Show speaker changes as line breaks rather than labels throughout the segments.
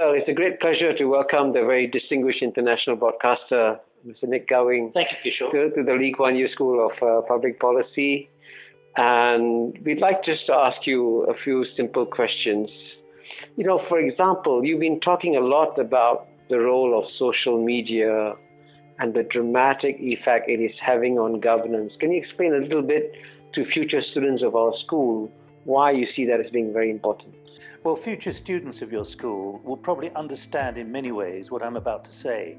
Well, it's a great pleasure to welcome the very distinguished international broadcaster, Mr. Nik Gowing,
Thank you, Kishore.
to the Kuan School of Public Policy. And we'd like just to ask you a few simple questions. For example, you've been talking a lot about the role of social media and the dramatic effect it is having on governance. Can you explain a little bit to future students of our school why you see that as being very important?
Well, future students of your school will probably understand in many ways what I'm about to say,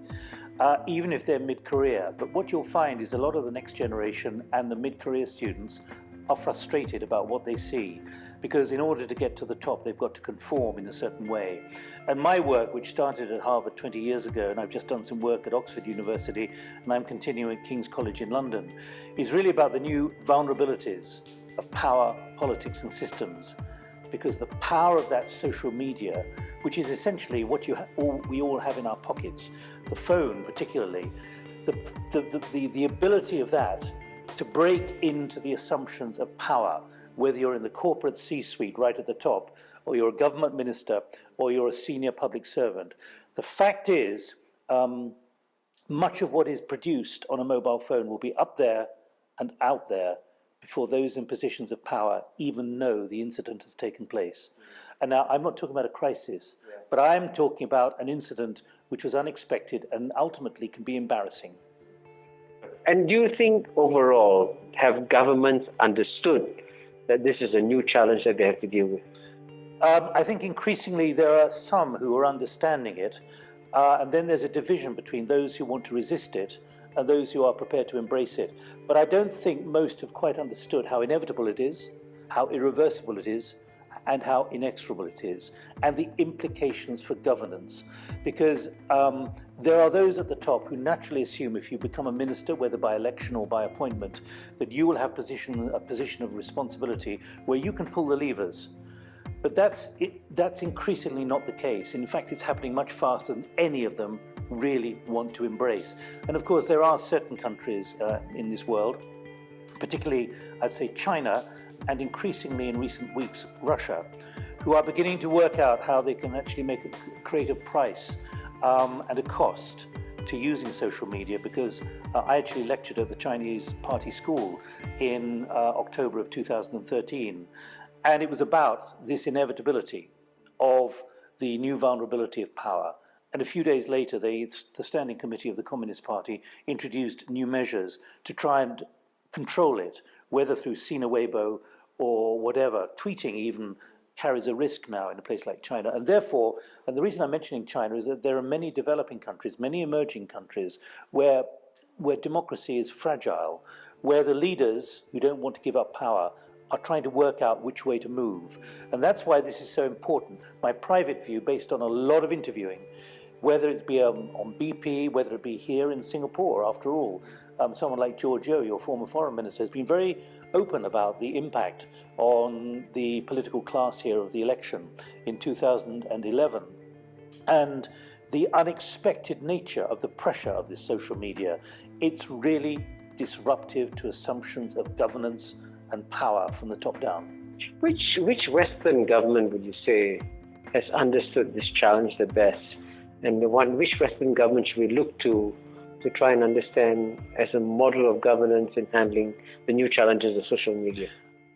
even if they're mid-career. But what you'll find is a lot of the next generation and the mid-career students are frustrated about what they see, because in order to get to the top, they've got to conform in a certain way. And my work, which started at Harvard 20 years ago, and I've just done some work at Oxford University, and I'm continuing at King's College in London, is really about the new vulnerabilities of power, politics, and systems. Because the power of that social media, which is essentially what we all have in our pockets, the phone particularly, the ability of that to break into the assumptions of power, whether you're in the corporate C-suite right at the top, or you're a government minister, or you're a senior public servant. The fact is, much of what is produced on a mobile phone will be up there and out there before those in positions of power even know the incident has taken place. And now I'm not talking about a crisis, but I'm talking about an incident which was unexpected and ultimately can be embarrassing.
And do you think overall, have governments understood that this is a new challenge that they have to deal with?
I think increasingly there are some who are understanding it, and then there's a division between those who want to resist it and those who are prepared to embrace it. But I don't think most have quite understood how inevitable it is, how irreversible it is, and how inexorable it is, and the implications for governance. Because there are those at the top who naturally assume if you become a minister, whether by election or by appointment, that you will have a position of responsibility where you can pull the levers. But that's increasingly not the case. In fact, it's happening much faster than any of them really want to embrace. And of course, there are certain countries in this world, particularly, I'd say, China, and increasingly in recent weeks, Russia, who are beginning to work out how they can actually create a price and a cost to using social media, because I actually lectured at the Chinese Party School in October of 2013, and it was about this inevitability of the new vulnerability of power. And a few days later, the Standing Committee of the Communist Party introduced new measures to try and control it, whether through Sina Weibo or whatever. Tweeting even carries a risk now in a place like China. And therefore, and the reason I'm mentioning China is that there are many developing countries, many emerging countries, where democracy is fragile, where the leaders who don't want to give up power are trying to work out which way to move. And that's why this is so important. My private view, based on a lot of interviewing, whether it be on BP, whether it be here in Singapore, after all, someone like George Yeo, your former foreign minister, has been very open about the impact on the political class here of the election in 2011. And the unexpected nature of the pressure of this social media. It's really disruptive to assumptions of governance and power from the top down.
Which Western government would you say has understood this challenge the best? And which Western government should we look to try and understand as a model of governance in handling the new challenges of social media?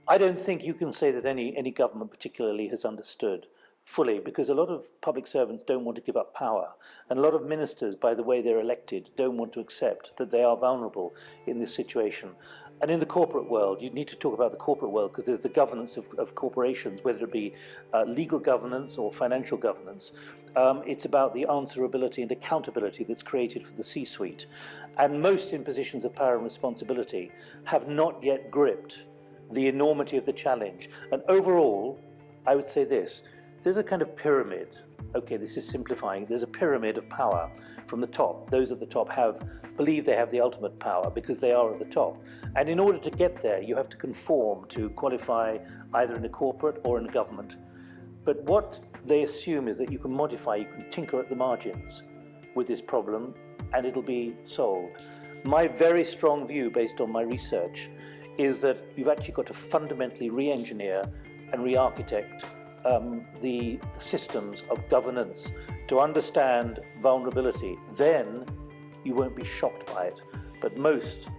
I don't think you can say that any government particularly has understood fully, because a lot of public servants don't want to give up power. And a lot of ministers, by the way they're elected, don't want to accept that they are vulnerable in this situation. And in the corporate world, you need to talk about the corporate world, because there's the governance of corporations, whether it be legal governance or financial governance. It's about the answerability and accountability that's created for the C-suite. And most in positions of power and responsibility have not yet gripped the enormity of the challenge. And overall, I would say this: there's a kind of pyramid. Okay, this is simplifying. There's a pyramid of power from the top. Those at the top believe they have the ultimate power because they are at the top. And in order to get there, you have to conform to qualify either in a corporate or in a government. But what they assume is that you can modify, you can tinker at the margins with this problem, and it'll be solved. My very strong view, based on my research, is that you've actually got to fundamentally re-engineer and re-architect the systems of governance, to understand vulnerability, then you won't be shocked by it. But most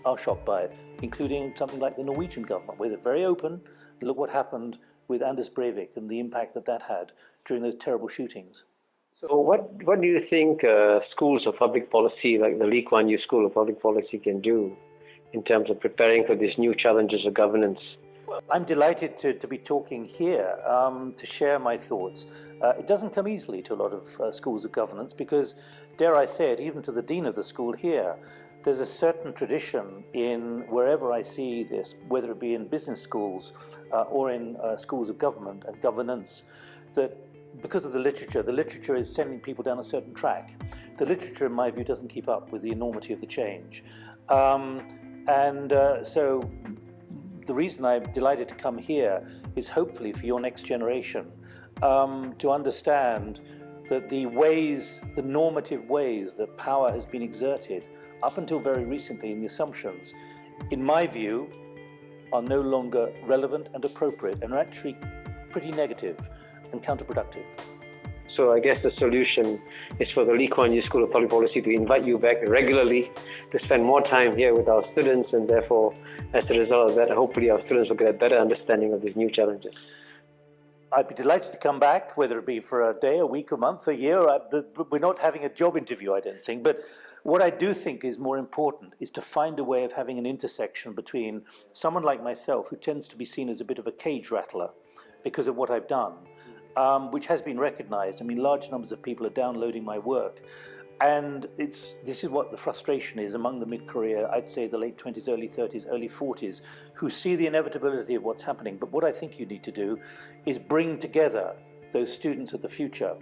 are shocked by it, including something like the Norwegian government, where they're very open. Look what happened with Anders Breivik and the impact that that had during those terrible shootings.
So what do you think schools of public policy, like the Lee Kuan Yew School of Public Policy, can do in terms of preparing for these new challenges of governance?
Well, I'm delighted to be talking here, to share my thoughts. It doesn't come easily to a lot of schools of governance because, dare I say it, even to the dean of the school here, there's a certain tradition in wherever I see this, whether it be in business schools or in schools of government and governance, that because of the literature is sending people down a certain track. The literature, in my view, doesn't keep up with the enormity of the change. So the reason I'm delighted to come here is hopefully for your next generation to understand that the normative ways that power has been exerted up until very recently in the assumptions, in my view, are no longer relevant and appropriate and are actually pretty negative and counterproductive.
So I guess the solution is for the Lee Kuan Yew School of Public Policy to invite you back regularly to spend more time here with our students, and therefore, as a result of that, hopefully our students will get a better understanding of these new challenges.
I'd be delighted to come back, whether it be for a day, a week, a month, a year. We're not having a job interview, I don't think. But what I do think is more important is to find a way of having an intersection between someone like myself, who tends to be seen as a bit of a cage rattler because of what I've done, which has been recognized. I mean, large numbers of people are downloading my work. And this is what the frustration is among the mid-career, I'd say the late 20s, early 30s, early 40s, who see the inevitability of what's happening. But what I think you need to do is bring together those students of the future,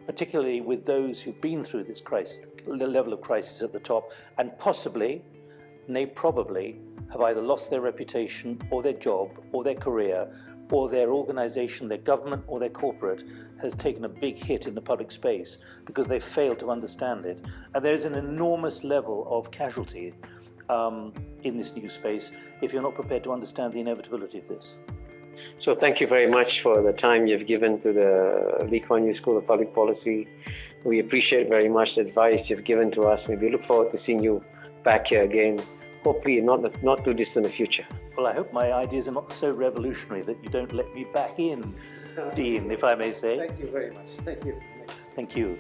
particularly with those who've been through this crisis, level of crisis at the top, and possibly, nay probably, have either lost their reputation or their job or their career, or their organization, their government or their corporate has taken a big hit in the public space because they failed to understand it. And there's an enormous level of casualty in this new space if you're not prepared to understand the inevitability of this.
So thank you very much for the time you've given to the Lee Kuan Yew School of Public Policy. We appreciate very much the advice you've given to us, and we look forward to seeing you back here again, hopefully in not too distant a future.
Well, I hope my ideas are not so revolutionary that you don't let me back in, Dean, if I may say.
Thank you very much. Thank you.
Thank you.